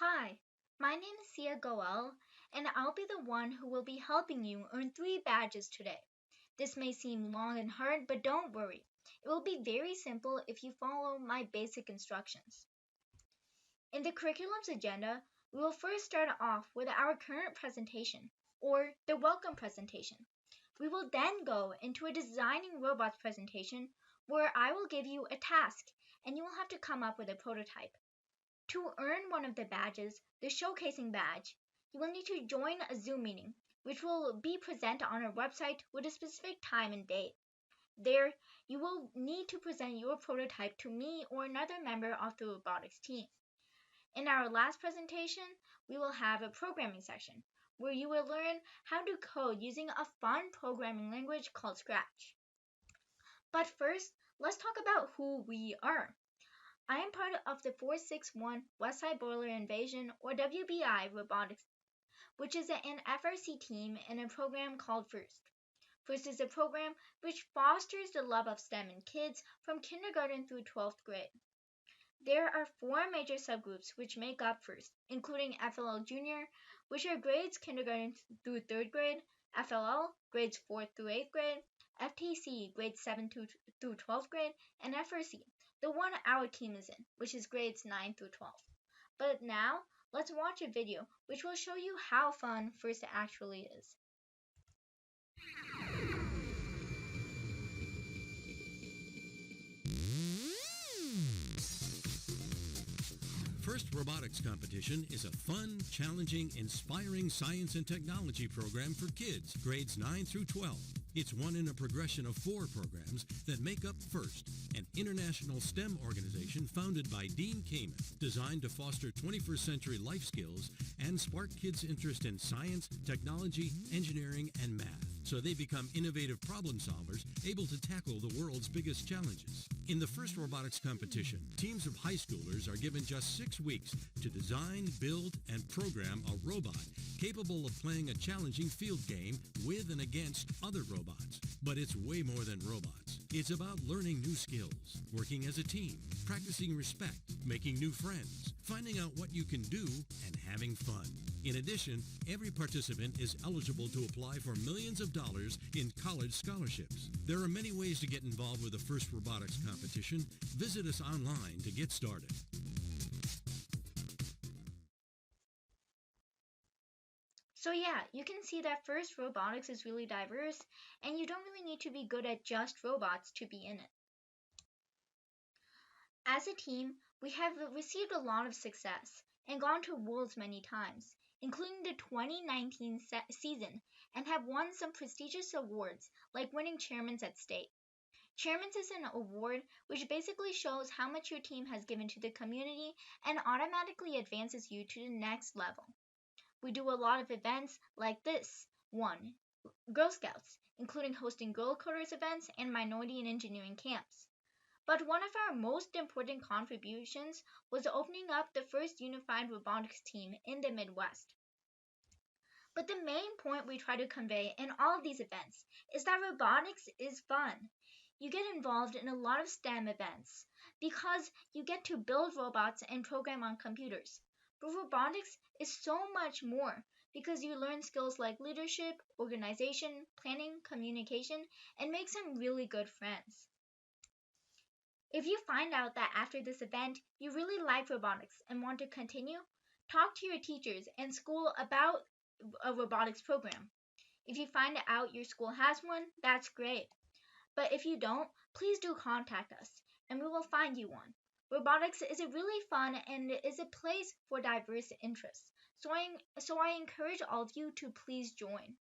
Hi, my name is Sia Goel, and I'll be the one who will be helping you earn 3 badges today. This may seem long and hard, but don't worry. It will be very simple if you follow my basic instructions. In the curriculum's agenda, we will first start off with our current presentation, or the welcome presentation. We will then go into a designing robots presentation where I will give you a task and you will have to come up with a prototype. To earn one of the badges, the showcasing badge, you will need to join a Zoom meeting, which will be presented on our website with a specific time and date. There, you will need to present your prototype to me or another member of the robotics team. In our last presentation, we will have a programming section where you will learn how to code using a fun programming language called Scratch. But first, let's talk about who we are. I am part of the 461 Westside Boiler Invasion, or WBI Robotics, which is an FRC team in a program called FIRST. FIRST is a program which fosters the love of STEM in kids from kindergarten through 12th grade. There are 4 major subgroups which make up FIRST, including FLL Junior, which are grades kindergarten through 3rd grade, FLL, grades 4th through 8th grade, FTC, grades 7th through 12th grade, and FRC, the one our team is in, which is grades 9 through 12. But now, let's watch a video which will show you how fun FIRST actually is. FIRST Robotics Competition is a fun, challenging, inspiring science and technology program for kids, grades 9 through 12. It's one in a progression of 4 programs that make up FIRST, an international STEM organization founded by Dean Kamen, designed to foster 21st century life skills and spark kids' interest in science, technology, engineering, and math, so they become innovative problem solvers able to tackle the world's biggest challenges. In the FIRST Robotics Competition, teams of high schoolers are given just 6 weeks to design, build, and program a robot capable of playing a challenging field game with and against other robots. But it's way more than robots. It's about learning new skills, working as a team, practicing respect, making new friends, finding out what you can do, and having fun. In addition, every participant is eligible to apply for millions of dollars in college scholarships. There are many ways to get involved with the FIRST Robotics Competition. Visit us online to get started. So yeah, you can see that FIRST Robotics is really diverse, and you don't really need to be good at just robots to be in it. As a team, we have received a lot of success and gone to Worlds many times, including the 2019 season, and have won some prestigious awards like winning Chairman's at State. Chairman's is an award which basically shows how much your team has given to the community and automatically advances you to the next level. We do a lot of events like this one, Girl Scouts, including hosting Girl Coders events and minority and engineering camps. But one of our most important contributions was opening up the first unified robotics team in the Midwest. But the main point we try to convey in all of these events is that robotics is fun. You get involved in a lot of STEM events because you get to build robots and program on computers. But robotics is so much more because you learn skills like leadership, organization, planning, communication, and make some really good friends. If you find out that after this event you really like robotics and want to continue, talk to your teachers and school about a robotics program. If you find out your school has one, that's great. But if you don't, please do contact us and we will find you one. Robotics is a really fun and is a place for diverse interests, so I encourage all of you to please join.